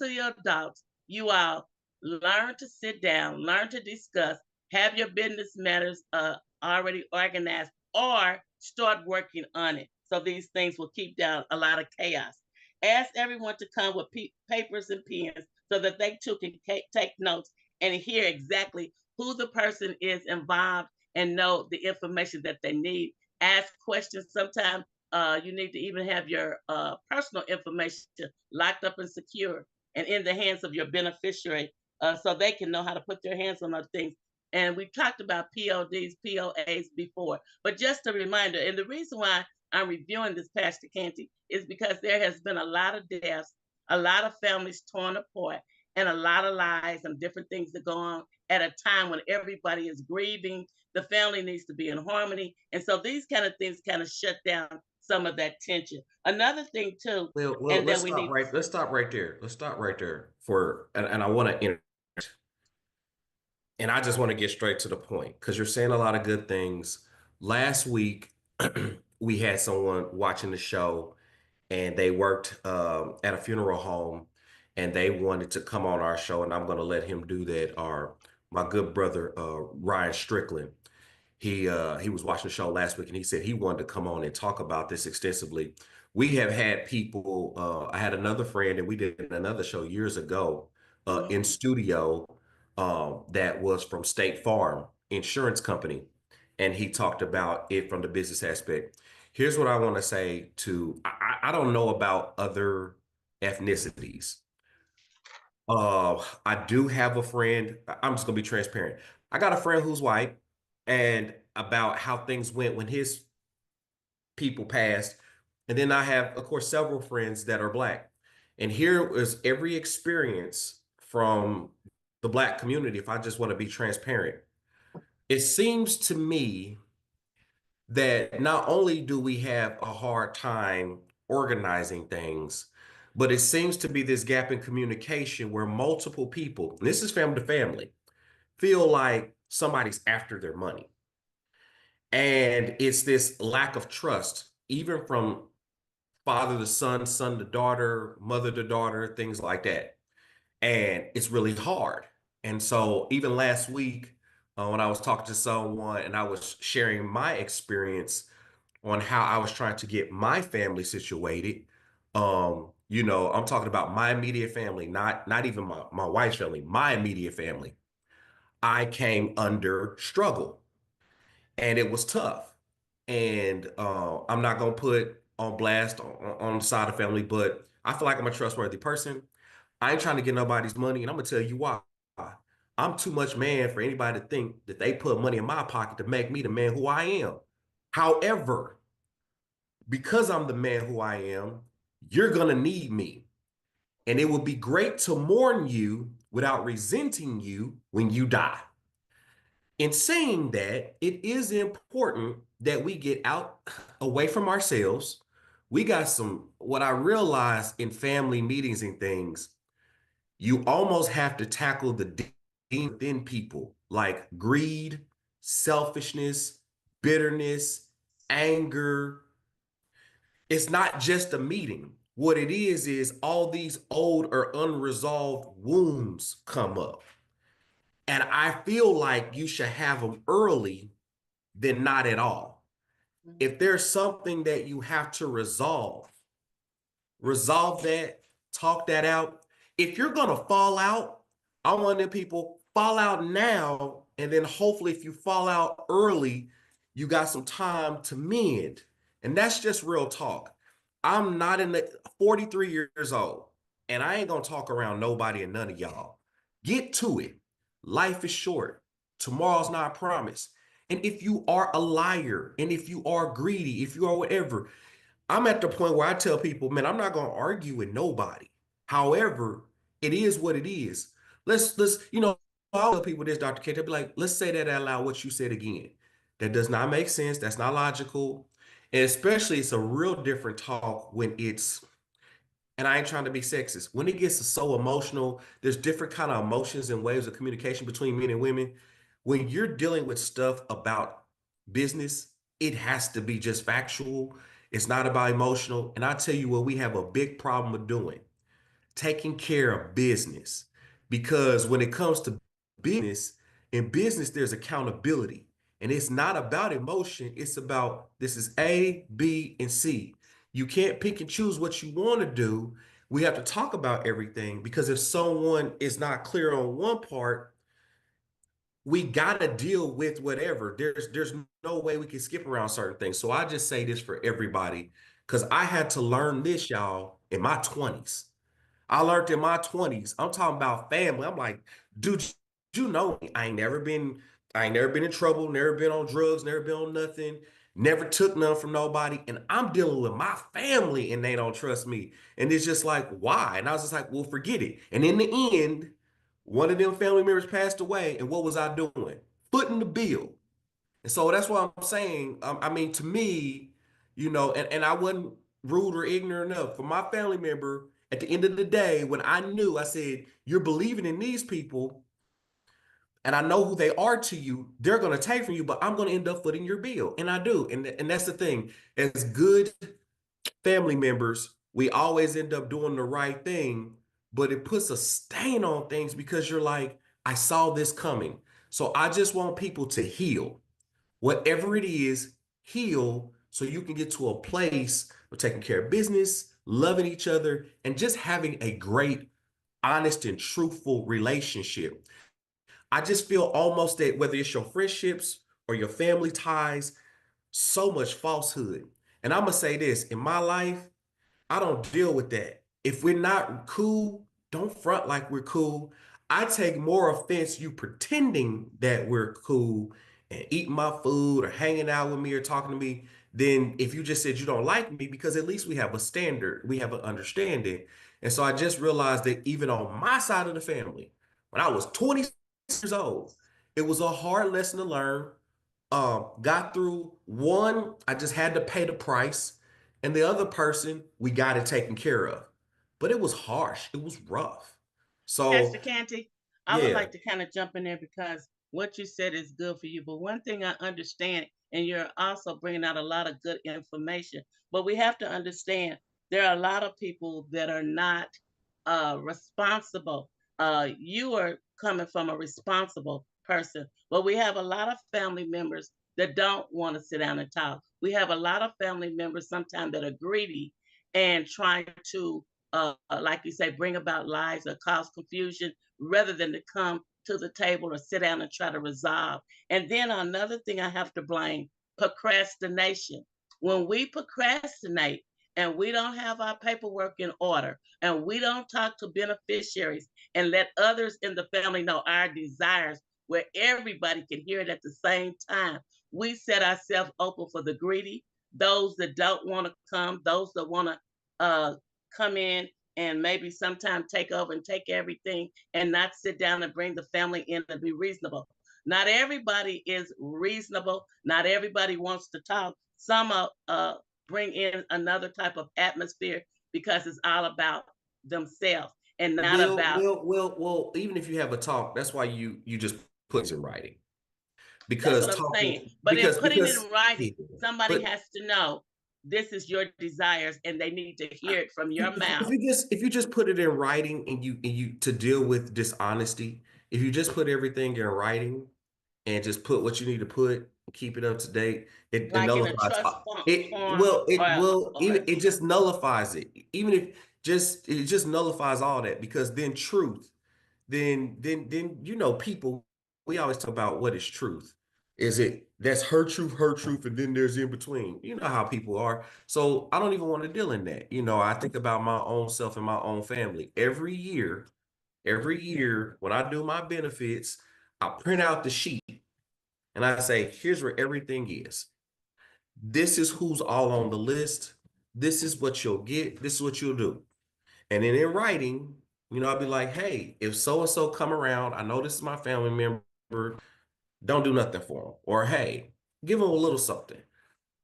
to your adults, you all learn to sit down, learn to discuss, have your business matters already organized, or start working on it. So these things will keep down a lot of chaos. Ask everyone to come with papers and pens so that they too can take notes and hear exactly who the person is involved and know the information that they need. Ask questions. Sometimes you need to even have your personal information locked up and secure and in the hands of your beneficiary so they can know how to put their hands on those things. And we talked about PODs, POAs before, but just a reminder, and the reason why I'm reviewing this, Pastor Canty, is because there has been a lot of deaths, a lot of families torn apart, and a lot of lies and different things that go on at a time when everybody is grieving. The family needs to be in harmony. And so these kind of things kind of shut down some of that tension. Another thing too, Well, and then we need let's stop right there. Let's stop right there and I want to, and I just want to get straight to the point because you're saying a lot of good things. Last week, we had someone watching the show and they worked at a funeral home and they wanted to come on our show, and I'm going to let him do that. Our My good brother Ryan Strickland, he was watching the show last week and he said he wanted to come on and talk about this extensively. We have had people. I had another friend and we did another show years ago in Mhm. studio that was from State Farm Insurance Company, and he talked about it from the business aspect. Here's what I want to say to I don't know about other ethnicities. I do have a friend. I'm just gonna be transparent. I got a friend who's white, and about how things went when his people passed. And then I have, of course, several friends that are black. And here is every experience from the black community, if I just want to be transparent. It seems to me that not only do we have a hard time organizing things, but it seems to be this gap in communication where multiple people, and this is family to family, feel like somebody's after their money. And it's this lack of trust, even from father to son, son to daughter, mother to daughter, things like that. And it's really hard. And so even last week, when I was talking to someone and I was sharing my experience on how I was trying to get my family situated, I'm talking about my immediate family, not even my wife's family, my immediate family. I came under struggle and it was tough. And I'm not gonna put on blast on the side of family, but I feel like I'm a trustworthy person. I ain't trying to get nobody's money, and I'm gonna tell you why. I'm too much man for anybody to think that they put money in my pocket to make me the man who I am. However, because I'm the man who I am, you're gonna need me. And it would be great to mourn you without resenting you when you die. In saying that, it is important that we get out away from ourselves. We got what I realized in family meetings and things, you almost have to tackle the demon within people like greed, selfishness, bitterness, anger. It's not just a meeting. What it is all these old or unresolved wounds come up. And I feel like you should have them early than not at all. Mhm. If there's something that you have to resolve that, talk that out. If you're gonna fall out, I want them people fall out now, and then hopefully if you fall out early, you got some time to mend. And that's just real talk. I'm not in the 43 years old, and I ain't gonna talk around nobody and none of y'all. Get to it. Life is short. Tomorrow's not promised. And if you are a liar, and if you are greedy, if you are whatever, I'm at the point where I tell people, man, I'm not going to argue with nobody. However, it is what it is. I'll tell people this, Dr. K, they'll be like, let's say that out loud, what you said again. That does not make sense. That's not logical. And especially, it's a real different talk when it's, and I ain't trying to be sexist, when it gets so emotional, there's different kind of emotions and waves of communication between men and women. When you're dealing with stuff about business, it has to be just factual. It's not about emotional. And I tell you what, we have a big problem with doing. taking care of business. Because when it comes to business, in business, there's accountability. And it's not about emotion, it's about this is A, B, and C. You can't pick and choose what you want to do. We have to talk about everything because if someone is not clear on one part, we got to deal with whatever. There's no way we can skip around certain things. So I just say this for everybody because I had to learn this, y'all, in my 20s. I learned in my 20s. I'm talking about family. I'm like, dude, you know me. I ain't never been in trouble, never been on drugs, never been on nothing, never took none from nobody. And I'm dealing with my family and they don't trust me. And it's just like, why? And I was just like, well, forget it. And in the end, one of them family members passed away. And what was I doing? Footing the bill. And so that's what I'm saying. I mean, to me, and I wasn't rude or ignorant enough. For my family member, at the end of the day, when I knew, I said, you're believing in these people, and I know who they are to you, they're going to take from you, but I'm going to end up footing your bill. And I do. And that's the thing. As good family members, we always end up doing the right thing, but it puts a stain on things because you're like, I saw this coming. So I just want people to heal. Whatever it is, heal so you can get to a place of taking care of business, loving each other, and just having a great, honest, and truthful relationship. I just feel almost that whether it's your friendships or your family ties, so much falsehood. And I'm going to say this in my life, I don't deal with that. If we're not cool, don't front like we're cool. I take more offense you pretending that we're cool and eating my food or hanging out with me or talking to me than if you just said you don't like me because at least we have a standard, we have an understanding. And so I just realized that even on my side of the family, when I was 20 years old, it was a hard lesson to learn. Got through one, I just had to pay the price, and the other person, we got it taken care of. But it was harsh, it was rough. Pastor So, Canty, I would yeah, like to kind of jump in there because what you said is good for you. But one thing I understand, and you're also bringing out a lot of good information, but we have to understand there are a lot of people that are not responsible. You are coming from a responsible person, but we have a lot of family members that don't want to sit down and talk. We have a lot of family members sometimes that are greedy and trying to like you say, bring about lies or cause confusion rather than to come to the table or sit down and try to resolve. And then another thing I have to blame procrastination. When we procrastinate and we don't have our paperwork in order and we don't talk to beneficiaries and let others in the family know our desires where everybody can hear it at the same time, we set ourselves open for the greedy, those that don't want to come, those that want to come in and maybe sometime take over and take everything and not sit down and bring the family in and be reasonable. Not everybody is reasonable. Not everybody wants to talk. Some bring in another type of atmosphere because it's all about themselves and not about. even if you have a talk, that's why you just put it in writing. That's Because what I'm saying. talking, But in putting it because in yeah, writing, somebody but has to know this is your desires and they need to hear it from your if mouth. you just put it in writing and you to deal with dishonesty, if you just put everything in writing and just put what you need to put and keep it up to date, it Like in a nullifies trust it. form Well, it will even or it just nullifies it. Even if it just nullifies all that because then truth, then people. We always talk about what is truth. Is it that's her truth, and then there's in between. You know how people are. So I don't even want to deal in that. I think about my own self and my own family. Every year when I do my benefits, I print out the sheet and I say, here's where everything is. This is who's all on the list. This is what you'll get. This is what you'll do. And then in writing, I'll be like, hey, if so and so come around, I know this is my family member, don't do nothing for them. Or hey, give them a little something.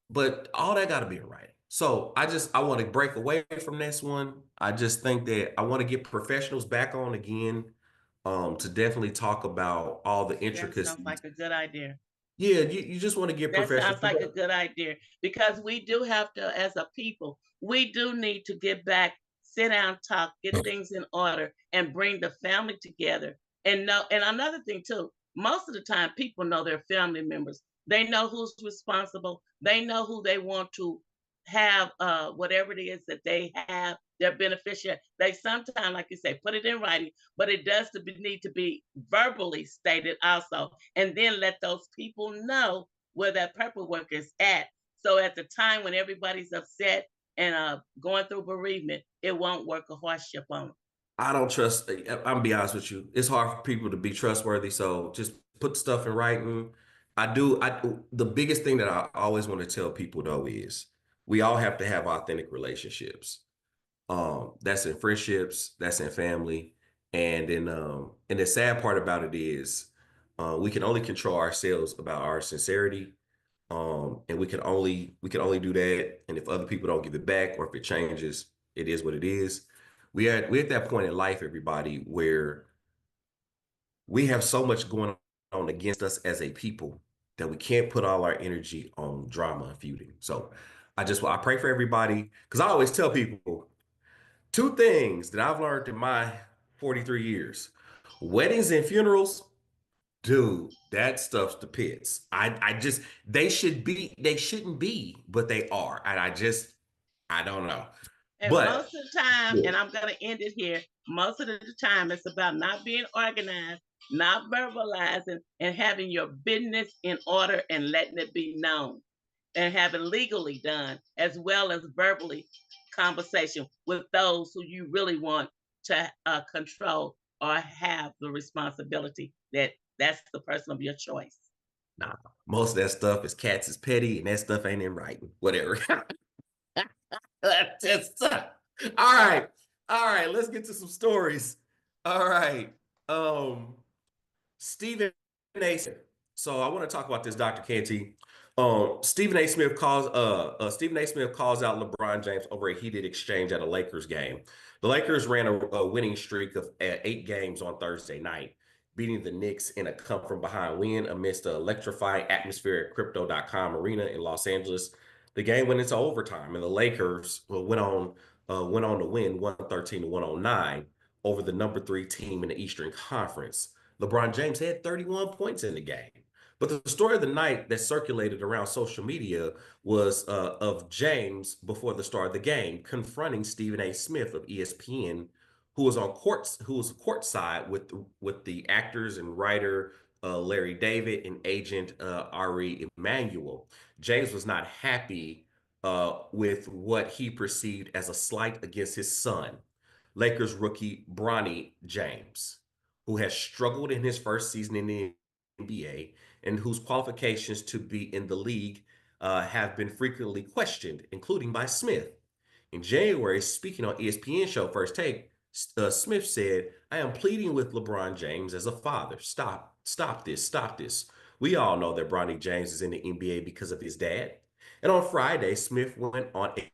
But all that got to be in writing. So I want to break away from this one. I just think that I want to get professionals back on again, to definitely talk about all the that sounds intricacies. like a good idea. Yeah, you just want to get That professionals. sounds like a good idea because we do have to, as a people, we do need to get back sit down, talk, get things in order, and bring the family together. And know, and another thing too, most of the time people know their family members. They know who's responsible. They know who they want to have whatever it is that they have, their beneficiary. They sometimes, like you say, put it in writing, but it does need to be verbally stated also. And then let those people know where that paperwork is at. So at the time when everybody's upset and going through bereavement, it won't work a hardship on them. I don't trust. I'm gonna be honest with you. It's hard for people to be trustworthy. So just put stuff in writing. I do. The biggest thing that I always want to tell people though is we all have to have authentic relationships. That's in friendships, that's in family, and the sad part about it is we can only control ourselves about our sincerity. And we can only do that. And if other people don't give it back or if it changes, it is what it is. We're at that point in life, everybody, where we have so much going on against us as a people that we can't put all our energy on drama and feuding. So I pray for everybody because I always tell people two things that I've learned in my 43 years: weddings and funerals. Dude, that stuff's the pits. I just they shouldn't be, but they are. And I don't know. And most But of the time, yeah, and I'm going to end it here, most of the time it's about not being organized, not verbalizing, and having your business in order and letting it be known and have it legally done as well as verbally conversation with those who you really want to control or have the responsibility that's the person of your choice. nah, most of that stuff is cats is petty and that stuff ain't in writing. Whatever. That's just all right. All right, let's get to some stories. All right. Um Stephen A. Smith. So I want to talk about this, Dr. Canty. Stephen A. Smith calls out LeBron James over a heated exchange at a Lakers game. The Lakers ran a winning streak of 8 games on Thursday night, beating the Knicks in a come from behind win amidst the electrifying atmosphere at Crypto.com Arena in Los Angeles. The game went into overtime, and the Lakers went on to win 113 to 109 over the number 3 team in the Eastern Conference. LeBron James had 31 points in the game. But the story of the night that circulated around social media was of James before the start of the game confronting Stephen A. Smith of ESPN, who was courtside with the actors and writer Larry David and agent Ari Emanuel. James was not happy with what he perceived as a slight against his son, Lakers rookie Bronny James, who has struggled in his first season in the NBA and whose qualifications to be in the league have been frequently questioned, including by Smith. In January, speaking on ESPN show First Take, Smith said, "I am pleading with LeBron James as a father. Stop this, stop this. We all know that Bronny James is in the NBA because of his dad." And on Friday, Smith went on a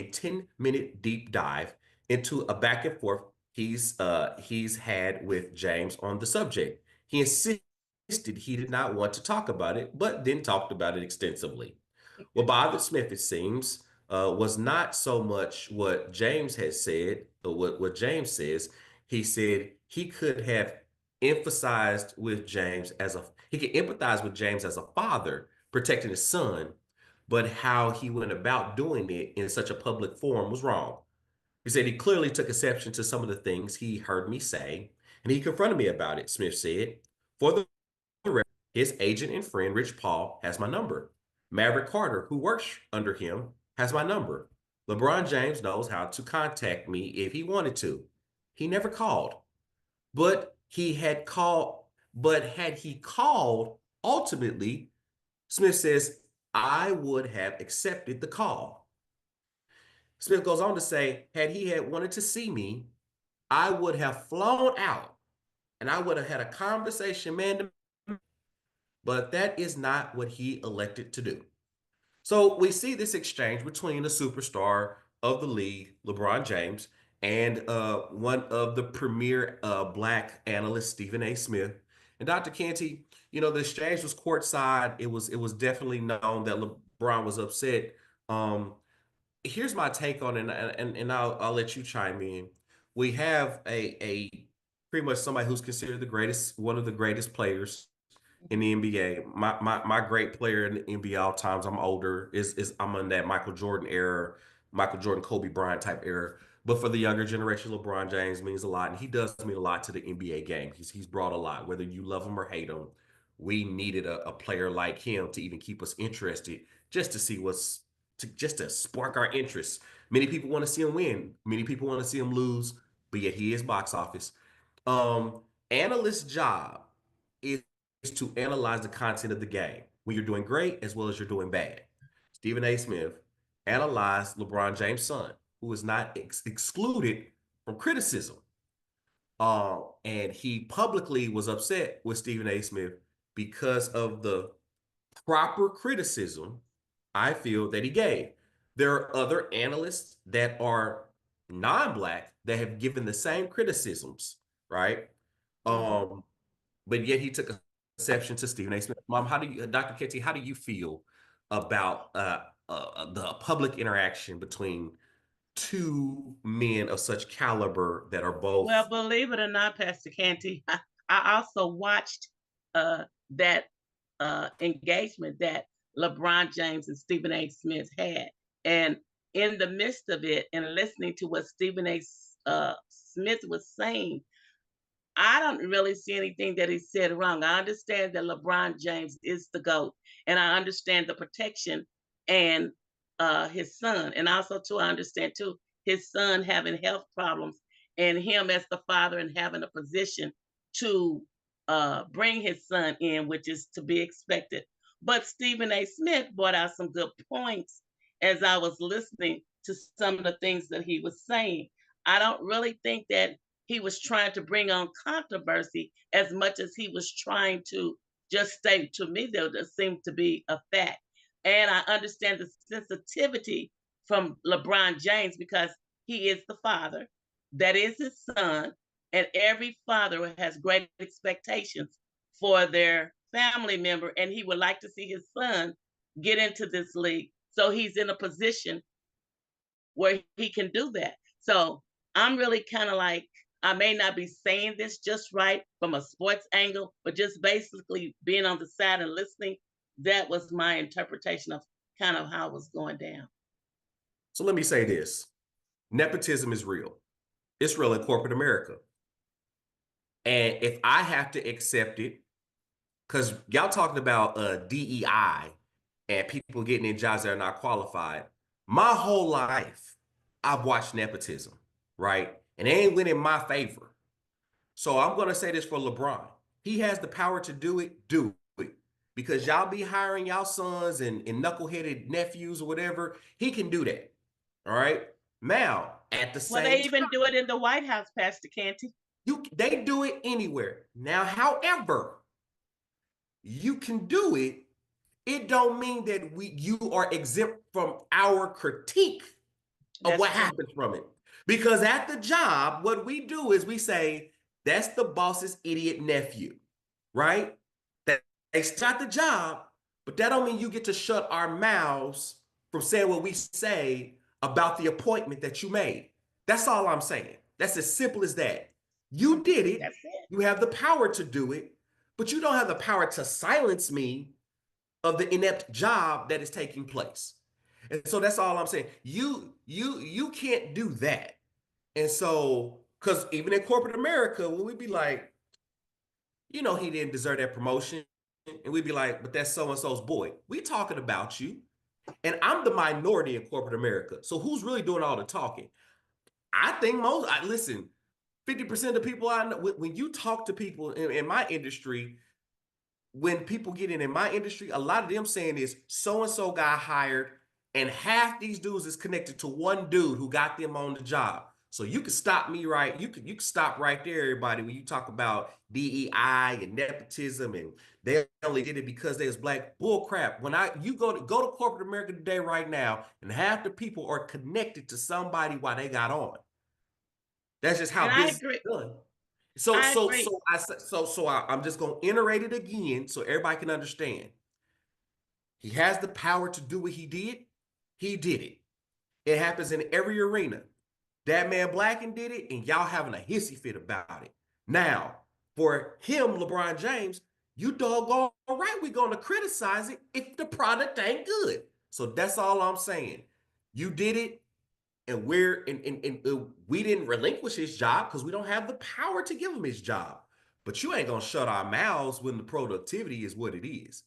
10-minute deep dive into a back and forth he's had with James on the subject. He insisted he did not want to talk about it, but then talked about it extensively. What bothered Smith, it seems, was not so much what James had said, or what James says. He said he could empathize with James as a father protecting his son, but how he went about doing it in such a public forum was wrong. He said he clearly took exception to some of the things he heard me say, and he confronted me about it, Smith said. For the record, his agent and friend, Rich Paul, has my number. Maverick Carter, who works under him, has my number. LeBron James knows how to contact me if he wanted to. He never called, but had he called, ultimately, Smith says, I would have accepted the call. Smith goes on to say, had he had wanted to see me, I would have flown out and I would have had a conversation man to man, but that is not what he elected to do. So we see this exchange between the superstar of the league, LeBron James, and one of the premier black analysts, Stephen A. Smith. And Dr. Canty, the exchange was courtside. It was definitely known that LeBron was upset. Um, here's my take on it, and I'll let you chime in. We have a pretty much somebody who's considered the greatest, one of the greatest players in the NBA. My great player in the NBA all times. I'm older. Is I'm in that Michael Jordan era, Michael Jordan, Kobe Bryant type era. But for the younger generation, LeBron James means a lot, and he does mean a lot to the NBA game. He's brought a lot. Whether you love him or hate him, we needed a player like him to even keep us interested, just to see what's just to spark our interest. Many people want to see him win. Many people want to see him lose, but yet he is box office. Um, Analyst's job is to analyze the content of the game when you're doing great as well as you're doing bad. Stephen A. Smith analyzed LeBron James' son, who is not excluded from criticism. And he publicly was upset with Stephen A. Smith because of the proper criticism I feel that he gave. There are other analysts that are non-black that have given the same criticisms, right? Mhm. Um, but yet he took exception to Stephen A. Smith. Mom, how do you, Dr. Canty, how do you feel about the public interaction between two men of such caliber that are Well, both? believe it or not, Pastor Canty, I also watched that engagement that LeBron James and Stephen A. Smith had. And in the midst of it, and listening to what Stephen A. Smith was saying, I don't really see anything that he said wrong. I understand that LeBron James is the GOAT, and I understand the protection and his son. And also, too, I understand too his son having health problems and him as the father and having a position to bring his son in, which is to be expected. But Stephen A. Smith brought out some good points as I was listening to some of the things that he was saying. I don't really think that he was trying to bring on controversy as much as he was trying to just state to me there just seemed to be a fact. And I understand the sensitivity from LeBron James because he is the father, that is his son, and every father has great expectations for their family member, and he would like to see his son get into this league. So he's in a position where he can do that. So I'm really kind of like, I may not be saying this just right from a sports angle, but just basically being on the side and listening, that was my interpretation of kind of how it was going down. So let me say this: nepotism is real. It's real in corporate America, and if I have to accept it, because y'all talking about DEI and people getting in jobs that are not qualified. My whole life, I've watched nepotism, right? And it ain't went in my favor. So I'm gonna say this for LeBron. He has the power to do it, do it. Because y'all be hiring y'all sons and knuckleheaded nephews or whatever. He can do that. All right. Now, at the Well, same they time, even do it in the White House, Pastor Canty. they do it anywhere. Now, however, you can do it, it don't mean that you are exempt from our critique of That's what true. happens from it. Because at the job, what we do is we say, that's the boss's idiot nephew, right? That they start the job, but that don't mean you get to shut our mouths from saying what we say about the appointment that you made. That's all I'm saying. That's as simple as that. You did it. That's it. You have the power to do it, but you don't have the power to silence me of the inept job that is taking place. And so that's all I'm saying. You can't do that. And so, because even in corporate America, when we be like, he didn't deserve that promotion, and we'd be like, but that's so and so's boy. We talking about you, and I'm the minority in corporate America. So who's really doing all the talking? I think listen. 50% of people I know, when you talk to people in my industry, when people get in my industry, a lot of them saying is so and so got hired, and half these dudes is connected to one dude who got them on the job. So you can stop me right. You can stop right there, everybody, when you talk about DEI and nepotism and they only did it because they was black. Bull crap. When you go to corporate America today, right now, and half the people are connected to somebody while they got on. That's just And how I business agree. is done. So I so agree. so I I'm just gonna iterate it again so everybody can understand. He has the power to do what he did. He did it. It happens in every arena. That man Blacken did it, and y'all having a hissy fit about it. Now, for him, LeBron James, you doggone right, we're gonna criticize it if the product ain't good. So that's all I'm saying. You did it, and we didn't relinquish his job because we don't have the power to give him his job. But you ain't gonna shut our mouths when the productivity is what it is.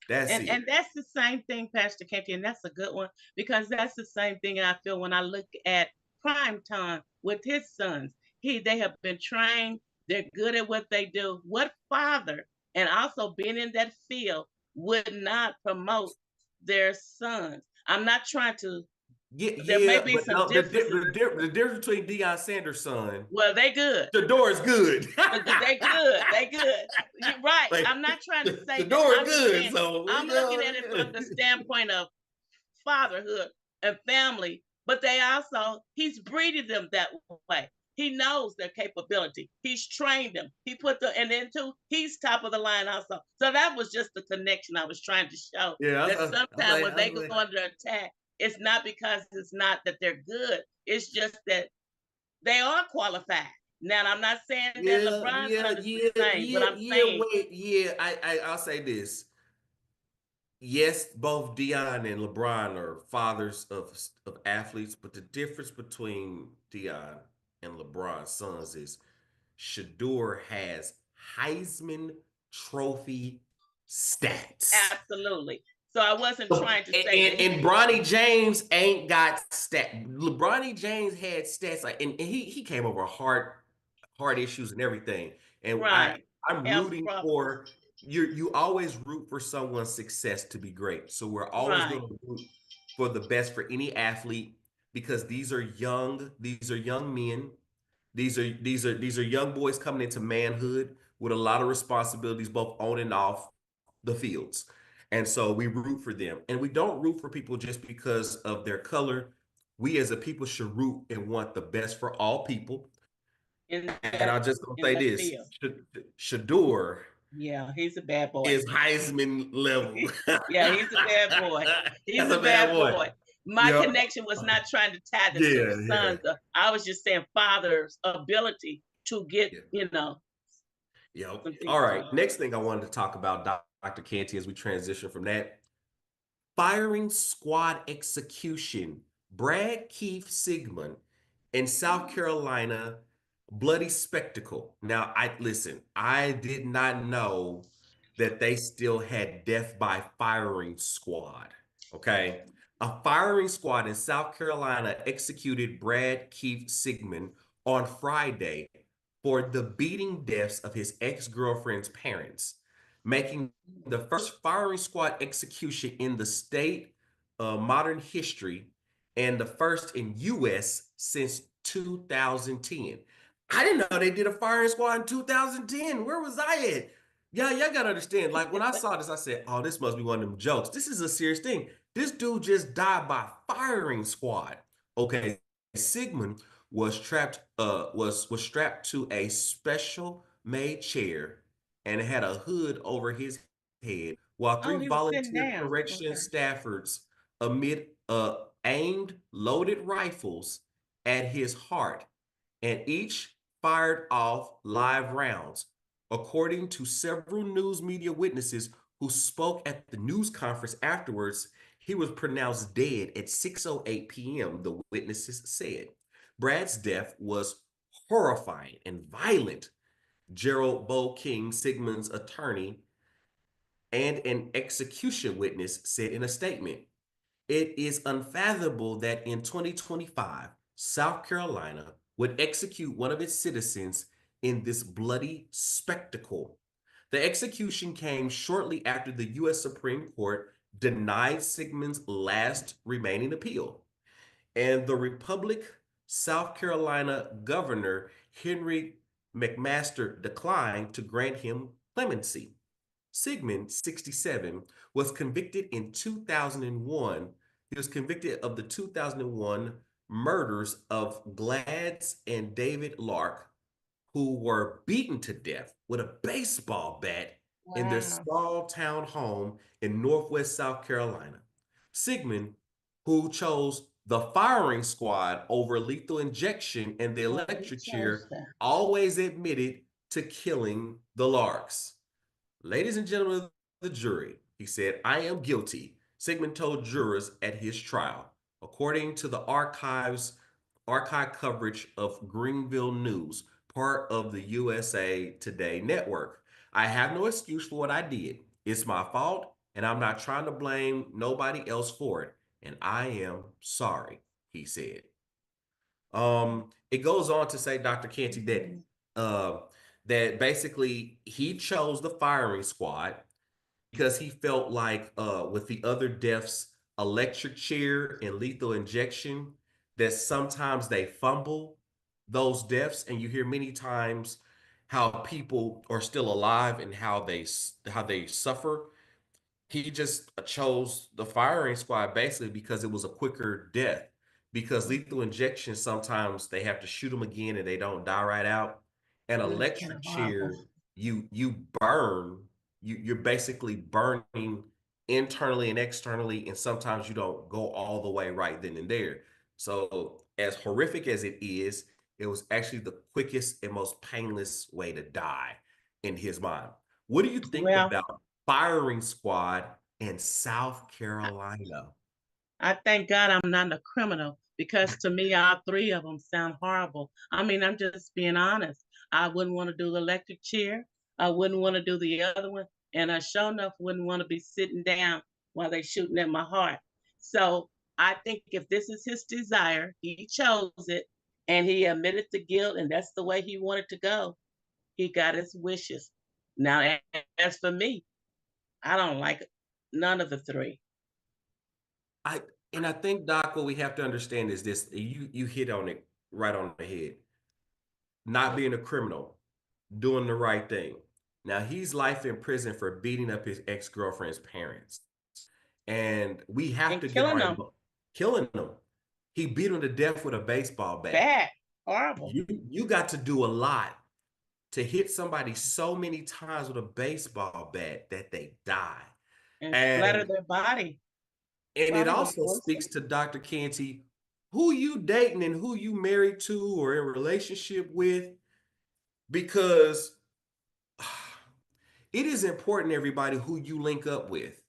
That's And it. that's the same thing, Pastor Canty, and that's a good one because that's the same thing I feel when I look at prime time with his sons. They have been trained, they're good at what they do. What father, and also being in that field, would not promote their sons? I'm not trying to, Yeah, there may yeah, be but some no, differences. the difference between Deion Sanders' son, Well, they good. the door is good. They good. They good. You're right. Like I'm not trying to the say that. door is I'm just good. saying So I'm looking at it from the standpoint of fatherhood and family, but he's breeding them that way. He knows their capability. He's trained them. And then too, he's top of the line also. So that was just the connection I was trying to show yeah, that sometimes when I they was go like, under attack, it's not because it's not that they're good. It's just that they are qualified. Now, I'm not saying that LeBron's son is the same, but I'm saying Wait, yeah. I'll say this. Yes, both Dion and LeBron are fathers of athletes, but the difference between Dion and LeBron's sons is Shador has Heisman Trophy stats. absolutely. So I wasn't trying to say that And Bronny James ain't got stats. LeBronny James had stats like, and he came over heart issues and everything. And right, I'm health rooting problems, for you always root for someone's success to be great. So we're always right. going to root for the best for any athlete because these are young men. These are young boys coming into manhood with a lot of responsibilities both on and off the fields. And so we root for them. And we don't root for people just because of their color. We as a people should root and want the best for all people. in And the I'm just gonna in say the this: field. Shador Yeah, he's a bad boy. is Heisman level. Yeah, he's a bad boy. He's That's a a bad bad boy. boy. My Yep. connection was not trying to tie the two Yeah, yeah, sons up. I was just saying father's ability to get, yeah. Yep. some things All right. done. Next thing I wanted to talk about, Dr. Canty, as we transition from that. Firing squad execution. Brad Keith Sigmund in South Carolina, bloody spectacle. Now, I did not know that they still had death by firing squad. Okay. A firing squad in South Carolina executed Brad Keith Sigmund on Friday for the beating deaths of his ex-girlfriend's parents, making the first firing squad execution in the state modern history and the first in U.S. since 2010. I didn't know they did a firing squad in 2010. Where was I at? Yeah, y'all gotta understand. Like when I saw this, I said, "Oh, this must be one of them jokes. This is a serious thing. This dude just died by firing squad." Okay, Sigmund was strapped to a special made chair and had a hood over his head while Oh, three he was sitting volunteer down. correction Okay. staffers amid aimed loaded rifles at his heart and each fired off live rounds. According to several news media witnesses who spoke at the news conference afterwards, he was pronounced dead at 6:08 p.m., the witnesses said. Brad's death was horrifying and violent, Gerald Bo King, Sigmund's attorney, and an execution witness said in a statement. It is unfathomable that in 2025, South Carolina would execute one of its citizens in this bloody spectacle. The execution came shortly after the U.S. Supreme Court denied Sigmund's last remaining appeal, and the Republic South Carolina Governor Henry McMaster declined to grant him clemency. Sigmund, 67, was convicted in 2001. He was convicted of the 2001 murders of Gladys and David Lark, who were beaten to death with a baseball bat in their Wow. small town home in Northwest South Carolina. Sigmund, who chose The firing squad over lethal injection and the Well, he electric chose chair that. always admitted to killing the Larks. Ladies and gentlemen of the jury, he said, I am guilty, Sigmund told jurors at his trial. According to the archive coverage of Greenville News, part of the USA Today network. I have no excuse for what I did. It's my fault, and I'm not trying to blame nobody else for it. And I am sorry, he said. It goes on to say, Dr. Canty, that Mhm. uh, that basically he chose the firing squad because he felt like with the other deaths, electric chair and lethal injection, that sometimes they fumble those deaths, and you hear many times how people are still alive and how they suffer. He just chose the firing squad basically because it was a quicker death. Because lethal injection, sometimes they have to shoot them again and they don't die right out. An And it's kind electric of horrible. chair, you burn, you're basically burning internally and externally, and sometimes you don't go all the way right then and there. So as horrific as it was actually the quickest and most painless way to die in his mind. What do you think Well, about firing squad in South Carolina? I thank God I'm not a criminal because to me, all three of them sound horrible. I mean, I'm just being honest. I wouldn't want to do the electric chair. I wouldn't want to do the other one. And I sure enough wouldn't want to be sitting down while they're shooting at my heart. So I think if this is his desire, he chose it and he admitted to guilt, and that's the way he wanted to go. He got his wishes. Now, as for me, I don't like none of the three. I and I think, Doc, what we have to understand is this: you hit on it right on the head. Not being a criminal, doing the right thing. Now he's life in prison for beating up his ex-girlfriend's parents, and we have And to get killing our them killing them. He beat him to death with a baseball bat. bad, horrible. You got to do a lot to hit somebody so many times with a baseball bat that they die. And splatter And their body, it probably the also poison. speaks to Dr. Canty, who you dating and who you married to or in relationship with, because it is important, everybody, who you link up with.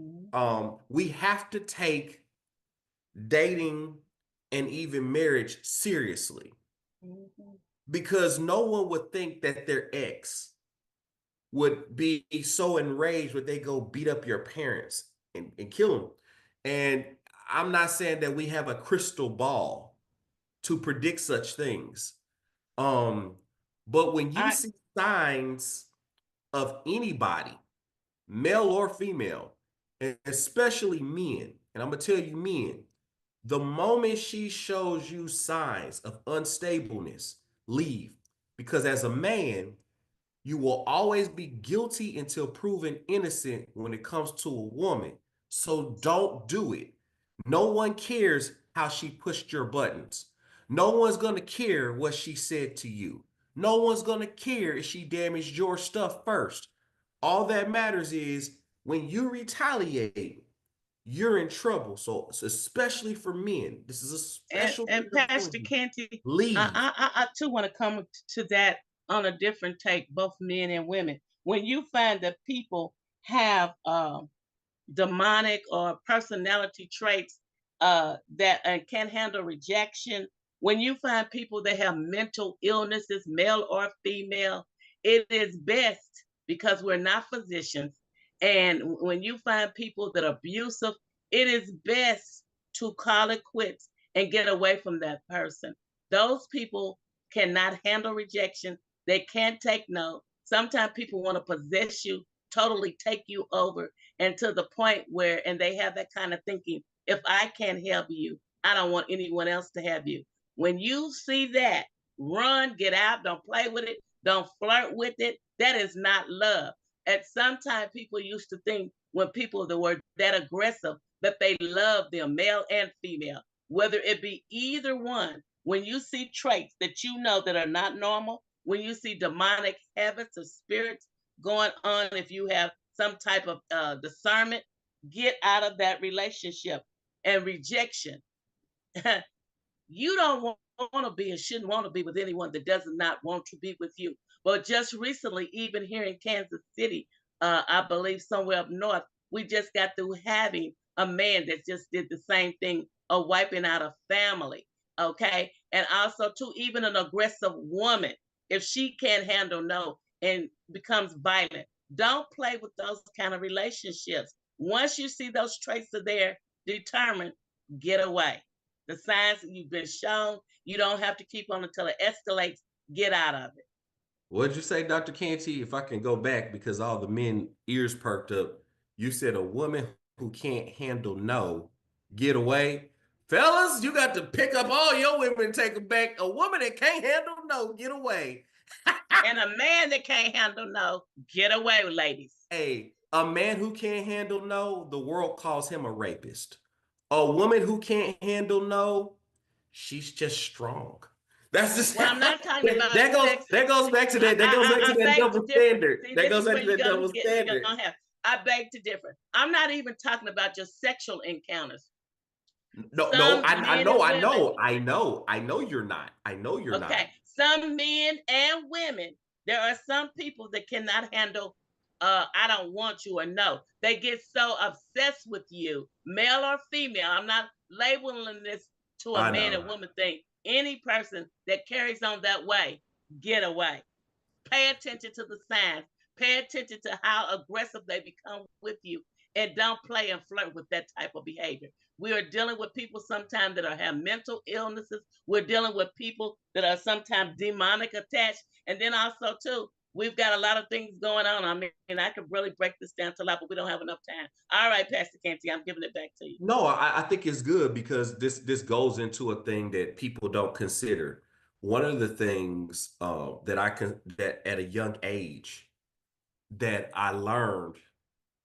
Mhm, We have to take dating and even marriage seriously mhm. because no one would think that their ex would be so enraged would they go beat up your parents and kill them. And I'm not saying that we have a crystal ball to predict such things. Um, but when you I see signs of anybody, male or female, and especially men, and I'm gonna tell you men, the moment she shows you signs of unstableness, leave. Because as a man, you will always be guilty until proven innocent when it comes to a woman. So don't do it. No one cares how she pushed your buttons. No one's going to care what she said to you. No one's going to care if she damaged your stuff first. All that matters is when you retaliate, you're in trouble. So, especially for men, this is a special thing and I'm telling Pastor you. Canty, Leave. I too want to come to that on a different take, both men and women. When you find that people have demonic or personality traits that and can't handle rejection. When you find people that have mental illnesses, male or female, it is best because we're not physicians. And when you find people that are abusive, it is best to call it quits and get away from that person. Those people cannot handle rejection. They can't take no. Sometimes people want to possess you, totally take you over, and to the point where and they have that kind of thinking, if I can't help you, I don't want anyone else to have you. When you see that, run, get out, don't play with it, don't flirt with it. That is not love. At some time people used to think when people that were that aggressive that they love them, male and female, whether it be either one. When you see traits that you know that are not normal, when you see demonic habits or spirits going on, if you have some type of discernment, get out of that relationship. And rejection. You don't want to be and shouldn't want to be with anyone that does not want to be with you. But just recently, even here in Kansas City, I believe somewhere up north, we just got through having a man that just did the same thing of wiping out a family. Okay. And also, too, even an aggressive woman, if she can't handle no and becomes violent, don't play with those kind of relationships. Once you see those traits are there, determined, get away. The signs that you've been shown, you don't have to keep on until it escalates. Get out of it. What'd you say, Dr. Canty? If I can go back because all the men ears perked up, you said a woman who can't handle no, get away. Fellas, you got to pick up all your women and take them back. A woman that can't handle no, get away. And a man that can't handle no, get away, ladies. Hey, a man who can't handle no, the world calls him a rapist. A woman who can't handle no, she's just strong. That's just Well, I'm not talking about that sexual. goes back to that. That goes back to I that beg to double differ. standard. See, That this goes is back where to you're that gonna double get you're standard. gonna have. I beg to differ. I'm not even talking about just sexual encounters. No, no, Some men and I women, know, I know you're not. I know you're not. okay, some men and women, there are some people that cannot handle I don't want you or no. They get so obsessed with you, male or female. I'm not labeling this to a I man know. and woman thing. Any person that carries on that way, get away. Pay attention to the signs. Pay attention to how aggressive they become with you, and don't play and flirt with that type of behavior. We are dealing with people sometimes that have mental illnesses. We're dealing with people that are sometimes demonic attached. And then also, too, we've got a lot of things going on. I mean, I could really break this down to a lot, but we don't have enough time. All right, Pastor Canty, I'm giving it back to you. No, I think it's good because this goes into a thing that people don't consider. One of the things that I can that at a young age that I learned,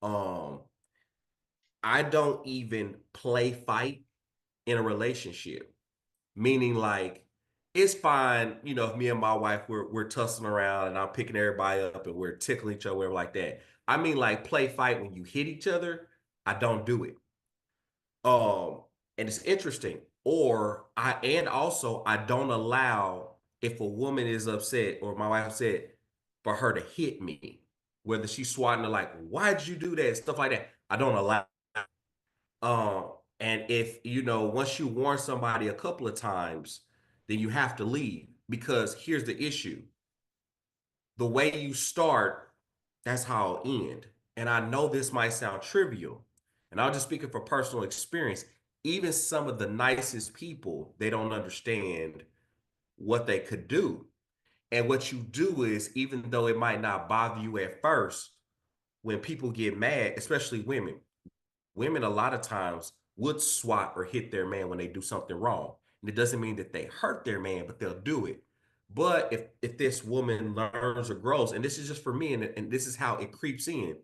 um, I don't even play fight in a relationship. Meaning like it's fine, you know, if me and my wife we're tussling around and I'm picking everybody up and we're tickling each other like that. I mean like play fight when you hit each other, I don't do it. Um, and it's interesting. Or I don't allow if a woman is upset or my wife upset for her to hit me, whether she's swatting her like, why'd you do that? Stuff like that. I don't allow. Um, and if you know, once you warn somebody a couple of times, then you have to leave because here's the issue. The way you start, that's how it'll end. And I know this might sound trivial, and I'll just speaking for personal experience. Even some of the nicest people, they don't understand what they could do. And what you do is, even though it might not bother you at first, when people get mad, especially women a lot of times would swat or hit their man when they do something wrong. And it doesn't mean that they hurt their man, but they'll do it. But if this woman learns or grows, and this is just for me, and this is how it creeps in,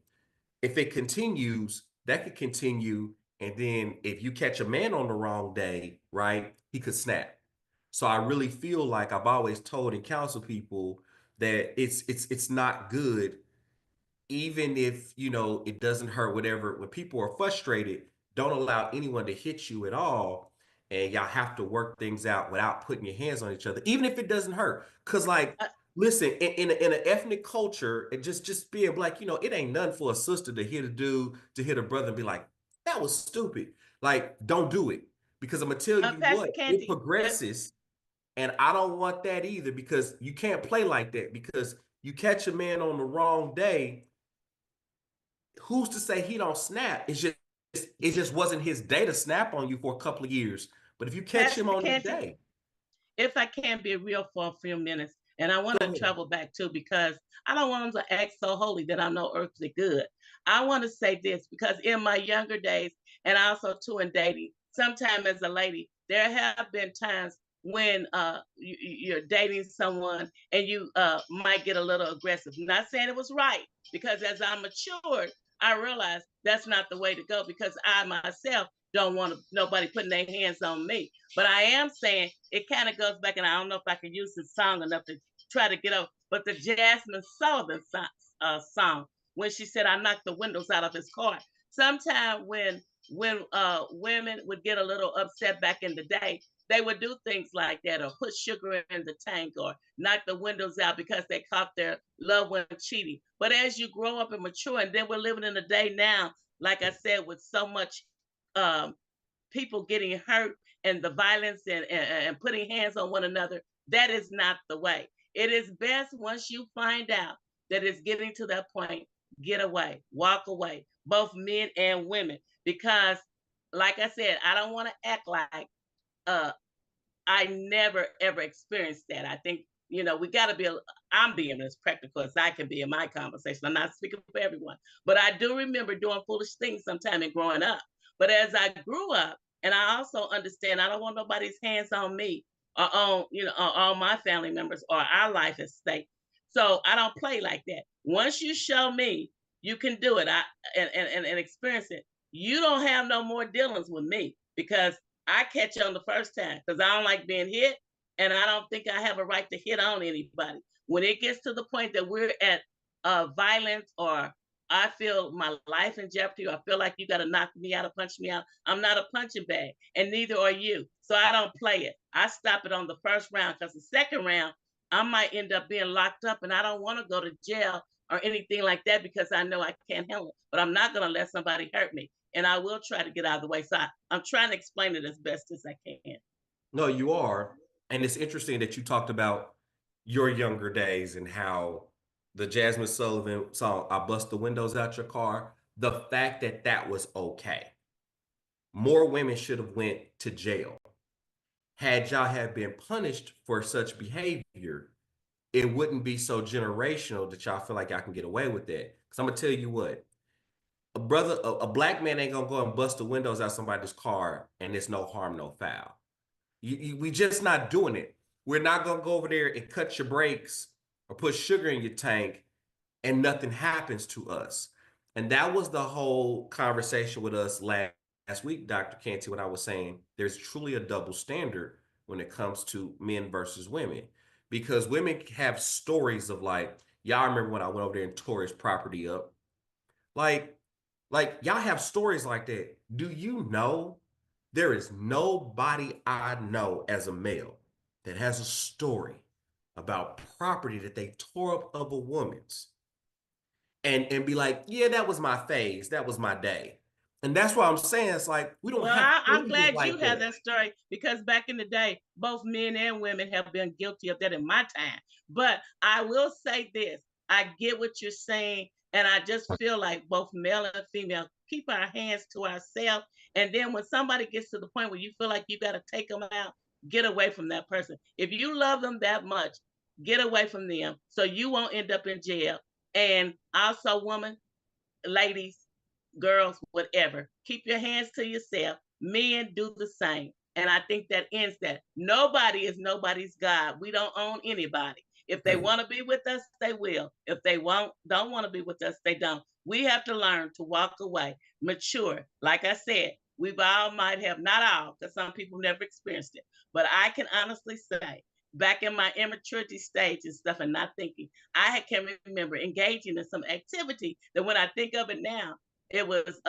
if it continues, that could continue. And then if you catch a man on the wrong day, right, he could snap. So I really feel like I've always told and counseled people that it's not good even if you know it doesn't hurt whatever when people are frustrated, don't allow anyone to hit you at all, and y'all have to work things out without putting your hands on each other even if it doesn't hurt because like Uh, listen in an ethnic culture and just being black, you know, it ain't nothing for a sister to hit a dude to hit a brother and be like that was stupid. Like don't do it because I'm gonna tell you Pastor what, it Canty, progresses, and I don't want that either because you can't play like that because you catch a man on the wrong day, who's to say he don't snap? It just wasn't his day to snap on you for a couple of years. But if you catch him Pastor on that Canty, day, if I can be real for a few minutes, and I want go to ahead. travel back too, because I don't want them to act so holy that I'm no earthly good. I want to say this because in my younger days, and also too in dating, sometime as a lady, there have been times when you're dating someone and you might get a little aggressive. Not saying it was right, because as I matured, I realized that's not the way to go because I myself don't want nobody putting their hands on me. But I am saying it kind of goes back, and I don't know if I can use this song enough to try to get up, but the Jasmine Sullivan song, when she said, I knocked the windows out of his car. sometimes when women would get a little upset back in the day, they would do things like that, or put sugar in the tank, or knock the windows out because they caught their loved one cheating. But as you grow up and mature, and then we're living in a day now, like I said, with so much um, people getting hurt and the violence and putting hands on one another, that is not the way. It is best once you find out that it's getting to that point, get away, walk away, both men and women. Because, like I said, I don't want to act like uh, I never ever experienced that. I think, we got to be, I'm being as practical as I can be in my conversation. I'm not speaking for everyone, but I do remember doing foolish things sometime in growing up. But as I grew up, and I also understand I don't want nobody's hands on me or on, or on my family members or our life at stake. So I don't play like that. Once you show me you can do it, and experience it, you don't have no more dealings with me, because I catch on the first time, because I don't like being hit, and I don't think I have a right to hit on anybody. When it gets to the point that we're at violence, or I feel my life in jeopardy, or I feel like you got to knock me out or punch me out, I'm not a punching bag, and neither are you. So I don't play it. I stop it on the first round, because the second round, I might end up being locked up, and I don't want to go to jail or anything like that, because I know I can't handle it. But I'm not going to let somebody hurt me, and I will try to get out of the way. So I'm trying to explain it as best as I can. No, you are. And it's interesting that you talked about your younger days and how the Jasmine Sullivan song, I Bust the Windows Out Your Car, the fact that that was okay. More women should have went to jail. Had y'all have been punished for such behavior, it wouldn't be so generational that y'all feel like y'all can get away with that. Because I'm gonna tell you what, a black man ain't gonna go and bust the windows out somebody's car and it's no harm, no foul. We just not doing it. We're not gonna go over there and cut your brakes or put sugar in your tank and nothing happens to us. And that was the whole conversation with us last week, Dr. Canty, when I was saying there's truly a double standard when it comes to men versus women. Because women have stories of like, y'all remember when I went over there and tore his property up? Like, like y'all have stories like that. Do you know there is nobody I know as a male that has a story about property that they tore up of a woman's and be like, yeah, that was my phase, that was my day. And that's why I'm saying it's like we don't Well, have I'm phases glad you like have that. that story, because back in the day, both men and women have been guilty of that in my time. But I will say this, I get what you're saying. And I just feel like both male and female keep our hands to ourselves. And then when somebody gets to the point where you feel like you got to take them out, get away from that person. If you love them that much, get away from them so you won't end up in jail. And also, woman, ladies, girls, whatever, keep your hands to yourself. Men do the same. And I think that ends that. Nobody is nobody's God. We don't own anybody. If they want to be with us, they will. If they don't want to be with us, they don't. We have to learn to walk away, mature. Like I said, we've all might have, not all, because some people never experienced it. But I can honestly say, back in my immaturity stage and stuff and not thinking, I can remember engaging in some activity that when I think of it now, it was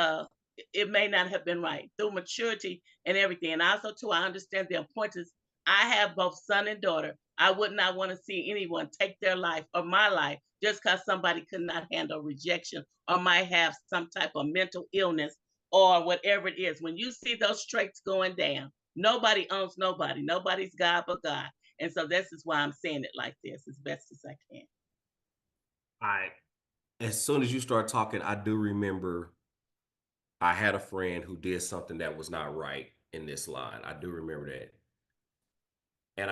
it may not have been right through maturity and everything. And also too, I understand the importance. I have both son and daughter. I would not want to see anyone take their life or my life just because somebody could not handle rejection or might have some type of mental illness or whatever it is. When you see those traits going down, nobody owns nobody. Nobody's God but God. And so this is why I'm saying it like this as best as I can. I as soon as you start talking, I do remember I had a friend who did something that was not right in this line. I do remember that. And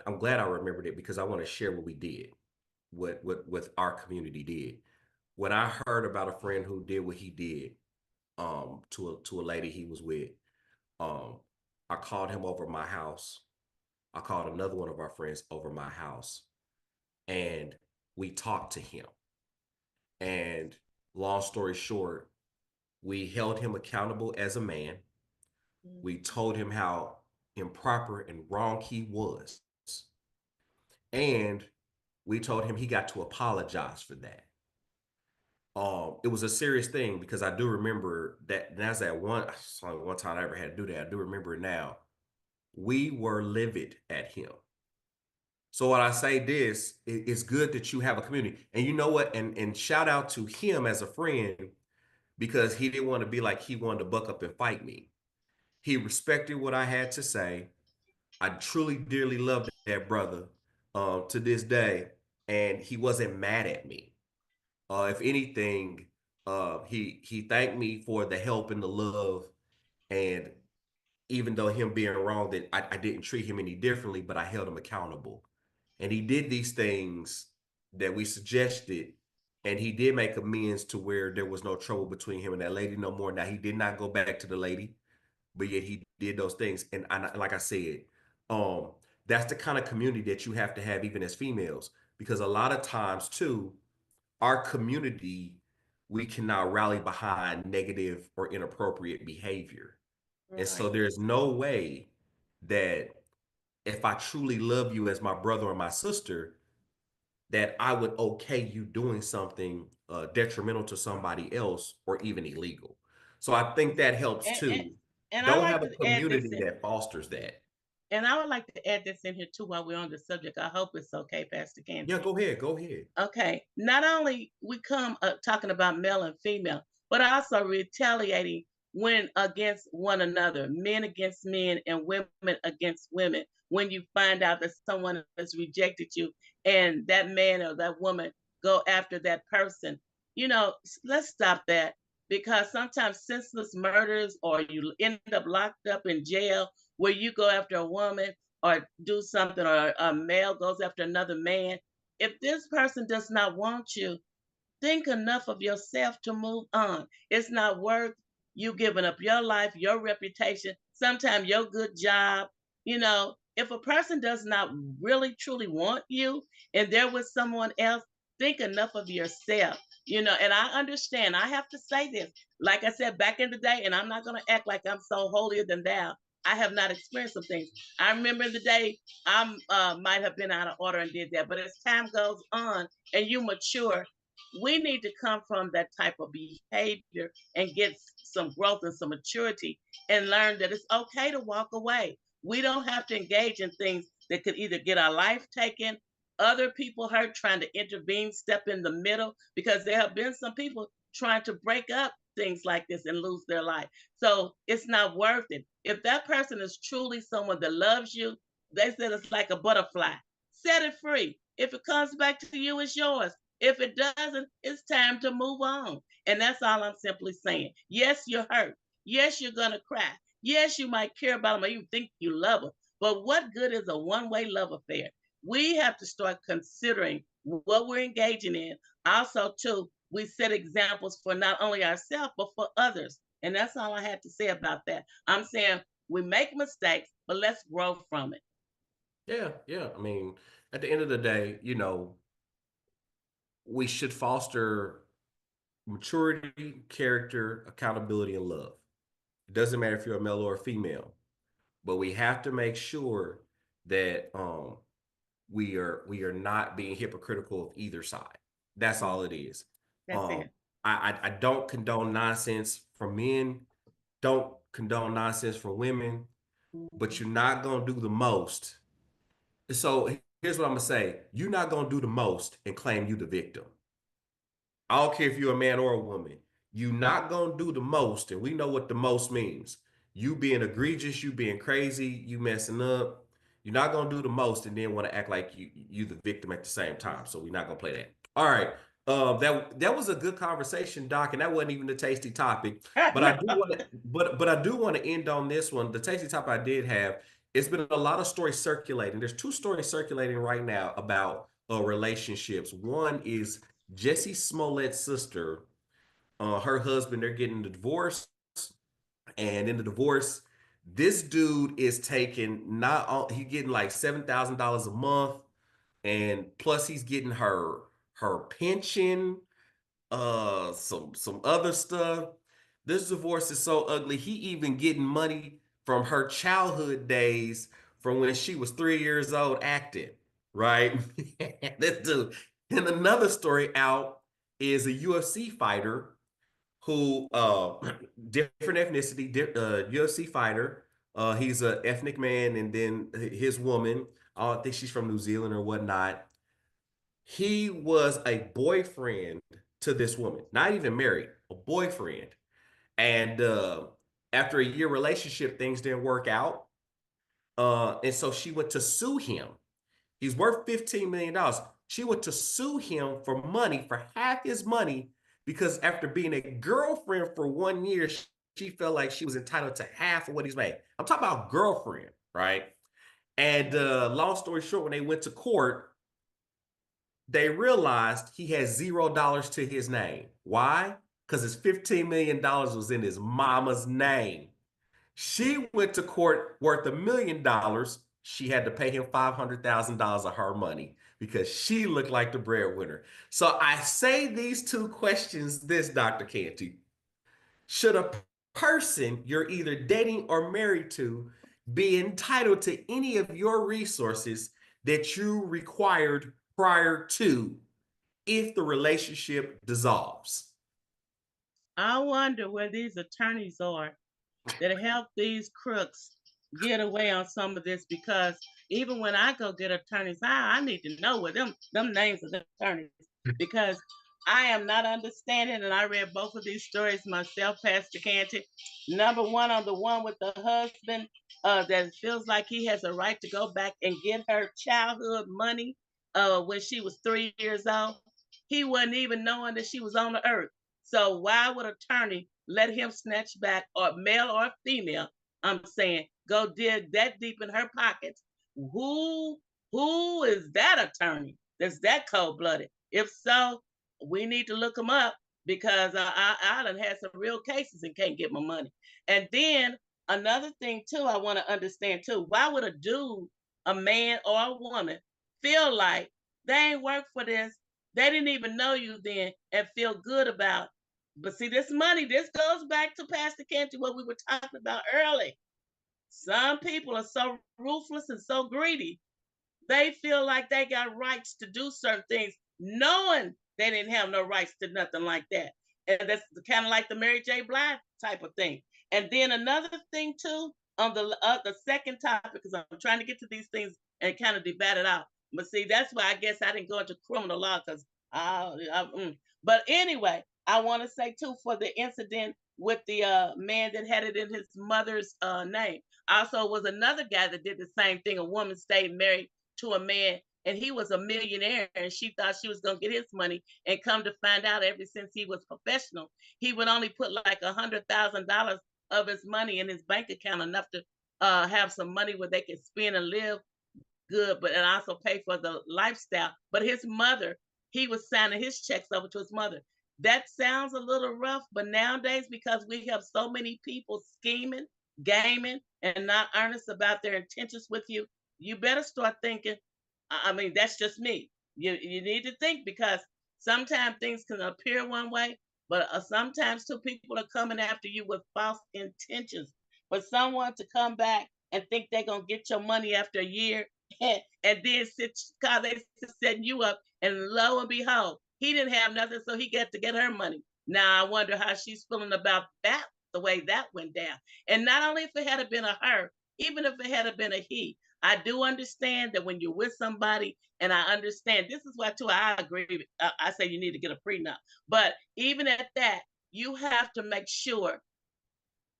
I'm glad I remembered it because I want to share what we did, what our community did. When I heard about a friend who did what he did, to a lady he was with, um, I called him over my house. I called another one of our friends over my house, and we talked to him. And long story short, we held him accountable as a man. We told him how improper and wrong he was. And we told him he got to apologize for that. it was a serious thing because I do remember that that's that one it's only one time I ever had to do that. I do remember it now. We were livid at him. So when I say this, it's good that you have a community. And you know what? And shout out to him as a friend because he didn't want to be like he wanted to buck up and fight me. He respected what I had to say. I truly dearly loved that brother to this day, and he wasn't mad at me. If anything, he thanked me for the help and the love, and even though him being wrong, that I didn't treat him any differently, but I held him accountable. And he did these things that we suggested, and he did make amends to where there was no trouble between him and that lady no more. Now he did not go back to the lady, but yet he did those things. And like I said, um, that's the kind of community that you have to have even as females, because a lot of times too, our community, we cannot rally behind negative or inappropriate behavior. And so Right. there's no way that if I truly love you as my brother or my sister, that I would okay you doing something detrimental to somebody else or even illegal. So I think that helps And, and, too. and I Don't like have a to add this community in. that fosters that. And I would like to add this in here too while we're on the subject. I hope it's okay, Pastor Yeah, Canty. go ahead, go ahead. Okay. Not only we come talking about male and female, but also retaliating when against one another, men against men and women against women. When you find out that someone has rejected you and that man or that woman go after that person, let's stop that because sometimes senseless murders or you end up locked up in jail where you go after a woman or do something or a male goes after another man. If this person does not want you, think enough of yourself to move on. It's not worth you giving up your life, your reputation, sometimes your good job. If a person does not really truly want you and they're with someone else, think enough of yourself. And I understand. I have to say this. Like I said back in the day, and I'm not going to act like I'm so holier than thou. I have not experienced some things. I remember the day I might have been out of order and did that. But as time goes on and you mature, we need to come from that type of behavior and get some growth and some maturity and learn that it's okay to walk away. We don't have to engage in things that could either get our life taken, other people hurt, trying to intervene, step in the middle, because there have been some people trying to break up things like this and lose their life. So it's not worth it. If that person is truly someone that loves you, they said it's like a butterfly. Set it free. If it comes back to you, it's yours. If it doesn't, it's time to move on. And that's all I'm simply saying. Yes, you're hurt. Yes, you're going to cry. Yes, you might care about them or you think you love them. But what good is a one way love affair? We have to start considering what we're engaging in. Also, too, we set examples for not only ourselves, but for others. And that's all I had to say about that. I'm saying we make mistakes, but let's grow from it. Yeah, yeah. I mean, at the end of the day, we should foster maturity, character, accountability, and love. It doesn't matter if you're a male or a female, but we have to make sure that we are not being hypocritical of either side. That's Mm, all it is. that's Um, it. I don't condone nonsense from men, don't condone nonsense from women, but Mhm. you're not gonna do the most. So here's what I'm gonna say: you're not gonna do the most and claim you the victim. I don't care if you're a man or a woman. You not gonna do the most, and we know what the most means. You being egregious, you being crazy, you messing up. You're not gonna do the most and then want to act like you the victim at the same time. So we're not gonna play that. All right. That was a good conversation, Doc, and that wasn't even the tasty topic. But I do No. want to, but I do want to end on this one. The tasty topic I did have. It's been a lot of stories circulating. There's two stories circulating right now about relationships. One is Jesse Smollett's sister, her husband, they're getting a divorce. And in the divorce, this dude is taking not all, he getting like $7,000 a month. And plus he's getting her pension, some other stuff. This divorce is so ugly. He even getting money from her childhood days from when she was 3 years old acting, right? This dude. And another story out. is a UFC fighter who different ethnicity, UFC fighter. He's an ethnic man, and then his woman, I think she's from New Zealand or whatnot. He was a boyfriend to this woman, not even married, a boyfriend. And after a year relationship, things didn't work out. And so she went to sue him. He's worth $15 million. She went to sue him for money, for half his money, because after being a girlfriend for 1 year, she felt like she was entitled to half of what he's made. I'm talking about girlfriend, right? And long story short, when they went to court, they realized he had $0 to his name. Why? Because his $15 million was in his mama's name. She went to court worth $1 million. She had to pay him $500,000 of her money because she looked like the breadwinner. So I say these two questions, this Dr. Canty. Should a person you're either dating or married to be entitled to any of your resources that you required prior to if the relationship dissolves? I wonder where these attorneys are that help these crooks get away on some of this, because even when I go get attorneys, I need to know what them names of the attorneys, because I am not understanding, and I read both of these stories myself, Pastor Canty. Number one, on the one with the husband that feels like he has a right to go back and get her childhood money when she was 3 years old. He wasn't even knowing that she was on the earth. So why would attorney let him snatch back, or male or female, I'm saying, go dig that deep in her pockets? Who who is that attorney that's that cold blooded? If so, we need to look them up, because I done had some real cases and can't get my money. And then another thing too, I want to understand too. Why would a dude, a man or a woman, feel like they ain't work for this? They didn't even know you then and feel good about. But see, this money, this goes back to Pastor Canty, what we were talking about early. Some people are so ruthless and so greedy, they feel like they got rights to do certain things, knowing they didn't have no rights to nothing like that. And that's kind of like the Mary J. Blige type of thing. And then another thing too, on the second topic, because I'm trying to get to these things and kind of debate it out. But see, that's why I guess I didn't go into criminal law, because But anyway, I want to say too, for the incident with the man that had it in his mother's name. Also, was another guy that did the same thing. A woman stayed married to a man, and he was a millionaire, and she thought she was going to get his money, and come to find out, ever since he was professional, he would only put like $100,000 of his money in his bank account, enough to have some money where they could spend and live good, but and also pay for the lifestyle. But his mother, he was signing his checks over to his mother. That sounds a little rough, but nowadays, because we have so many people scheming, gaming, and not earnest about their intentions with you, you better start thinking. I mean, that's just me. You need to think, because sometimes things can appear one way, but sometimes two people are coming after you with false intentions. For someone to come back and think they're gonna get your money after a year, and then sit, cause they setting you up, and lo and behold, he didn't have nothing, so he got to get her money. Now I wonder how she's feeling about that, the way that went down. And not only if it had been a her, even if it had been a he, I do understand that when you're with somebody, and I understand this is why too I agree. I say you need to get a prenup, but even at that, you have to make sure,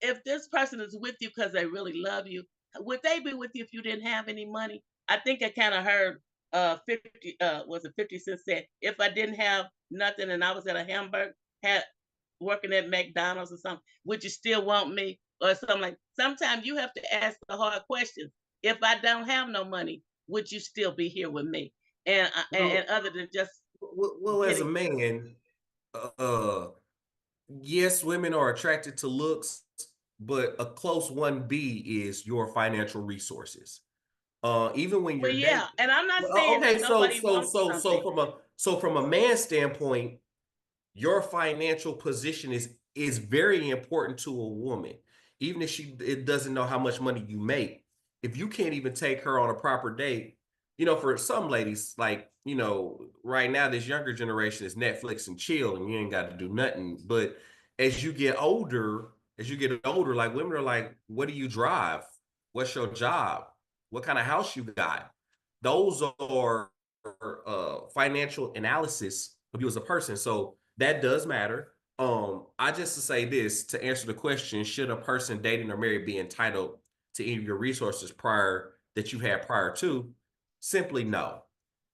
if this person is with you because they really love you, would they be with you if you didn't have any money? I think I kind of heard 50 was it 50 Cent said, if I didn't have nothing and I was at a hamburger had working at McDonald's or something, would you still want me? Or something like, sometimes you have to ask the hard questions. If I don't have no money, would you still be here with me? And Well, other than just as a getting. man, uh, yes, women are attracted to looks, but a close 1B is your financial resources. Even when Well, you're yeah, dating. and I'm not Well, saying okay, that nobody wants something. so from a man's standpoint, your financial position is very important to a woman. Even if she it doesn't know how much money you make. If you can't even take her on a proper date, for some ladies, like, right now, this younger generation is Netflix and chill, and you ain't got to do nothing. But as you get older, like women are like, what do you drive? What's your job? What kind of house you got? Those are financial analysis of you as a person. So that does matter. I just to say this to answer the question: should a person dating or married be entitled to any of your resources that you had prior to? Simply no.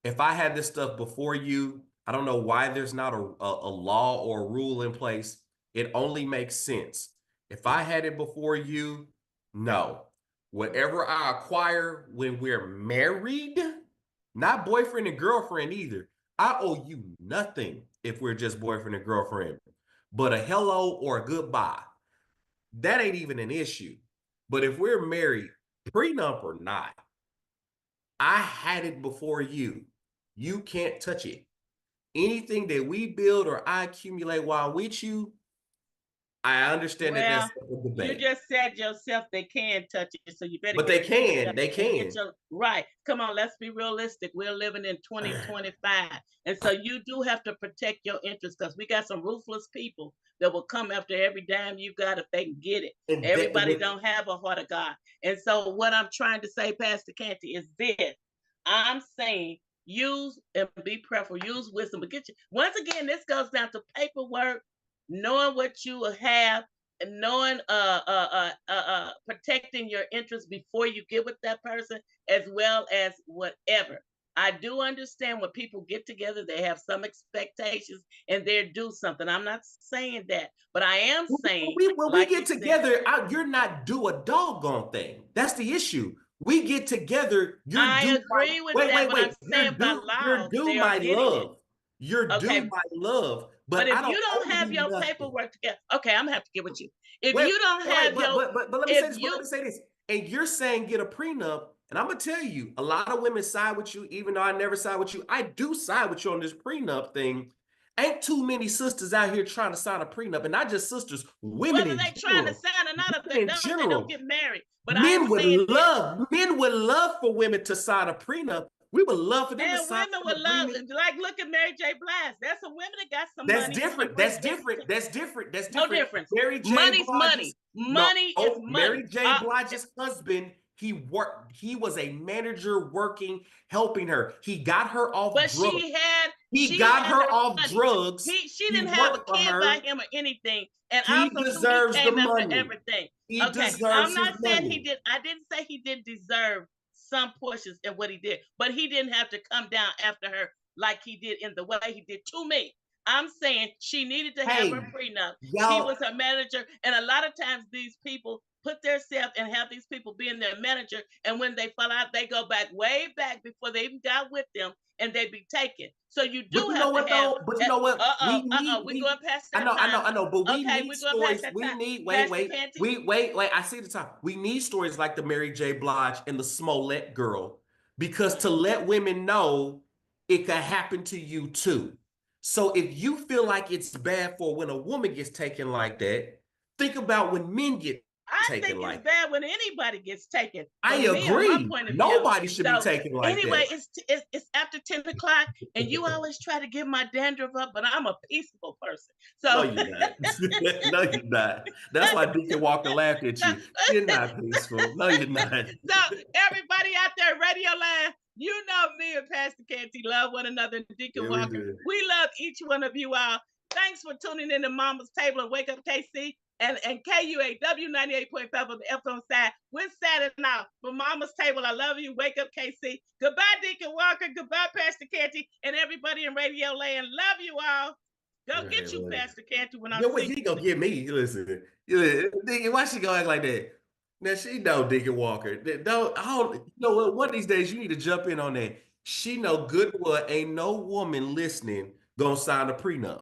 If I had this stuff before you, I don't know why there's not a law or a rule in place. It only makes sense. If I had it before you, no. Whatever I acquire when we're married, not boyfriend and girlfriend either. I owe you nothing if we're just boyfriend and girlfriend. But a hello or a goodbye, that ain't even an issue. But if we're married, prenup or not, I had it before you. You can't touch it. Anything that we build or I accumulate while with you, I understand that Well, that's a you debate. just said yourself they can touch it, so you better But get they it together can, they and get can. your right. Come on, let's be realistic. We're living in 2025. And so you do have to protect your interests because we got some ruthless people that will come after every dime you got if they can get it. And that Everybody with don't have a heart of God. And so what I'm trying to say, Pastor Canty, is this. I'm saying use and be prayerful, use wisdom, but get you once again, this goes down to paperwork, knowing what you will have and knowing protecting your interests before you get with that person as well as whatever. I do understand when people get together they have some expectations and they do something. I'm not saying that, but I am saying when we like get you said, together, you're not do a doggone thing. That's the issue. We get together, you're I due my agree with wait, that, wait, but I'm wait. saying by You're law due they are my getting it. love. You're due Okay, my love, but but I if don't you don't owe have you your nothing. paperwork together, okay, I'm gonna have to get with you. If Wait, you don't wait, have your, but let me say if this, but let you, me say this. And you're saying get a prenup, and I'm gonna tell you, a lot of women side with you, even though I never side with you. I do side with you on this prenup thing. Ain't too many sisters out here trying to sign a prenup, and not just sisters, women whether in they trying to general. sign or not, if Women they in don't, they don't general. get married. But I am Men would saying this, love, men would love for women to sign a prenup. We would love for them to and sign women an would love, agreement. like look at Mary J. Blige. There's some women that got some That's money to different. bring That's back. different. That's different. That's No different. difference. Mary J. Money's Blige's money. no, Money is money. Mary J. Blige's husband. He worked. He was a manager working, helping her. He got her off But drugs. He she got had her her off money. drugs. She He didn't have a worked for kid by her. him or anything. And He also too, he deserves the came after money. everything. He Okay. I'm deserves his not saying he money. did, I didn't say he didn't deserve some portions in what he did, but he didn't have to come down after her like he did in the way he did to me. I'm saying she needed to have her Hey, prenup. He y'all. was her manager. And a lot of times these people put themselves and have these people being their manager. And when they fall out, they go back way back before they even got with them and they be taken. So you But do you know have to what have, though? But you know what? We need we're going past that time. I know, but we Okay, need we're going past stories. that We time. need Pastor Canty, wait. I see the time. We need stories like the Mary J. Blige and the Smollett girl, because to let women know it could happen to you too. So if you feel like it's bad for when a woman gets taken like that, think about when men get I taken think it's like that. bad when anybody gets taken. I For me, on my agree. point of view. Nobody should be So taken like anyway, that. it's after 10 o'clock, and you always try to get my dandruff up, but I'm a peaceable person. No, So you're not. No, you're not. That's why Deacon Walker laughed at you. You're not peaceful. No, you're not. so everybody out there, radio line, you know me and Pastor Canty love one another, and Deacon Yeah, we Walker. do. We love each one of you all. Thanks for tuning in to Mama's Table and Wake Up KC and KUAW 98.5 on the FM side. We're Saturday now for Mama's Table. I love you. Wake Up KC. Goodbye, Deacon Walker. Goodbye, Pastor Canty, and everybody in Radio Land. Love you all. Go Right, get you, right. Pastor Canty, when I Yeah, what see you you. ain't gonna get me? Listen, Deacon, why she go act like that? Now she know Deacon Walker. Don't, I don't, you know what? One of these days you need to jump in on that. She know good well ain't no woman listening gonna sign a prenup.